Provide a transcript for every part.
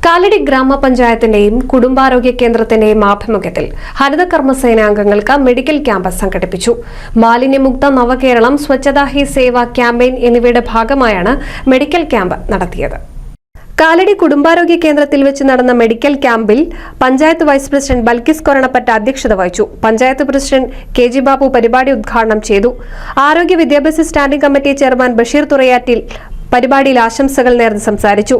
കാലടി ഗ്രാമപഞ്ചായത്തിന്റെയും കുടുംബാരോഗ്യ കേന്ദ്രത്തിന്റെയും ആഭിമുഖ്യത്തിൽ ഹരിത കർമ്മസേനാംഗങ്ങൾക്ക് medical camp സംഘടിപ്പിച്ചു. മാലിന്യമുക്ത നവകേരളം, സ്വച്ഛതാ ഹി സേവ ക്യാമ്പയിൻ എന്നിവയുടെ ഭാഗമായാണ് മെഡിക്കൽ ക്യാമ്പ് നടത്തിയത്. കാലടി കുടുംബാരോഗ്യ കേന്ദ്രത്തിൽ വെച്ച് നടന്ന മെഡിക്കൽ ക്യാമ്പിൽ പഞ്ചായത്ത് വൈസ് പ്രസിഡന്റ് ബൽക്കിസ് കൊരണപ്പറ്റ അധ്യക്ഷത വഹിച്ചു. പഞ്ചായത്ത് പ്രസിഡന്റ് കെ.ജി. ബാബു പരിപാടി ഉദ്ഘാടനം ചെയ്തു. ആരോഗ്യ വിദ്യാഭ്യാസ standing committee chairman Basheer Thurayattil പരിപാടിയിൽ ആശംസകൾ നേർന്ന് സംസാരിച്ചു.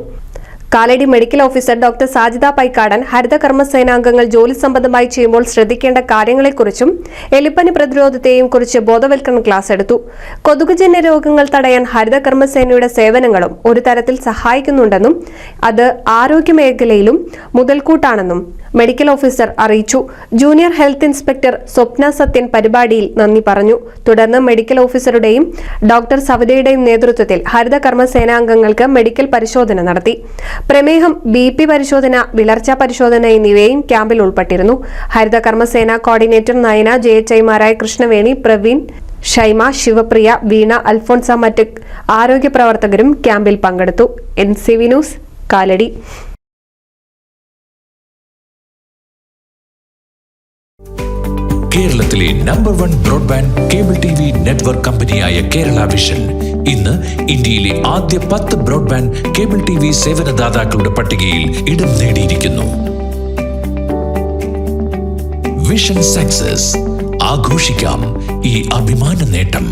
Kalady medical officer doctor Sajida Paikkadan ഹരിത കർമ്മസേനാംഗങ്ങൾ ജോലി സംബന്ധമായി ചെയ്യുമ്പോൾ ശ്രദ്ധിക്കേണ്ട കാര്യങ്ങളെക്കുറിച്ചും എലിപ്പനി പ്രതിരോധത്തെയും കുറിച്ച് ബോധവൽക്കരണ ക്ലാസ് എടുത്തു. കൊതുകുജന്യ രോഗങ്ങൾ തടയാൻ ഹരിത കർമ്മസേനയുടെ സേവനങ്ങളും ഒരു തരത്തിൽ സഹായിക്കുന്നുണ്ടെന്നും അത് ആരോഗ്യ മേഖലയിലും മുതൽക്കൂട്ടാണെന്നും മെഡിക്കൽ ഓഫീസർ അറിയിച്ചു. ജൂനിയർ ഹെൽത്ത് ഇൻസ്പെക്ടർ സ്വപ്ന സത്യൻ പരിപാടിയിൽ നന്ദി പറഞ്ഞു. തുടർന്ന് മെഡിക്കൽ ഓഫീസറുടെയും ഡോക്ടർ സവിതയുടെയും നേതൃത്വത്തിൽ ഹരിത കർമ്മസേനാംഗങ്ങൾക്ക് മെഡിക്കൽ പരിശോധന നടത്തി. പ്രമേഹം, BP പരിശോധന, വിളർച്ച പരിശോധന എന്നിവയും ക്യാമ്പിൽ ഉൾപ്പെട്ടിരുന്നു. ഹരിത കർമ്മസേന കോർഡിനേറ്റർ നയന, JHIമാരായ കൃഷ്ണവേണി, പ്രവീൺ, ഷൈമ, ശിവപ്രിയ, വീണ, അൽഫോൺസ മറ്റ് ആരോഗ്യ പ്രവർത്തകരും ക്യാമ്പിൽ പങ്കെടുത്തു. NCV news, Kalady. കേരളത്തിലെ number 1 broadband cable TV network കമ്പനിയായ കേരള വിഷൻ ഇന്ന് ഇന്ത്യയിലെ ആദ്യ 10 ബ്രോഡ്ബാൻഡ് കേബിൾ TV സേവനദാതാക്കളുടെ പട്ടികയിൽ ഇടം നേടിയിരിക്കുന്നു. Vision success. ആഘോഷിക്കാം ഈ അഭിമാന നേട്ടം.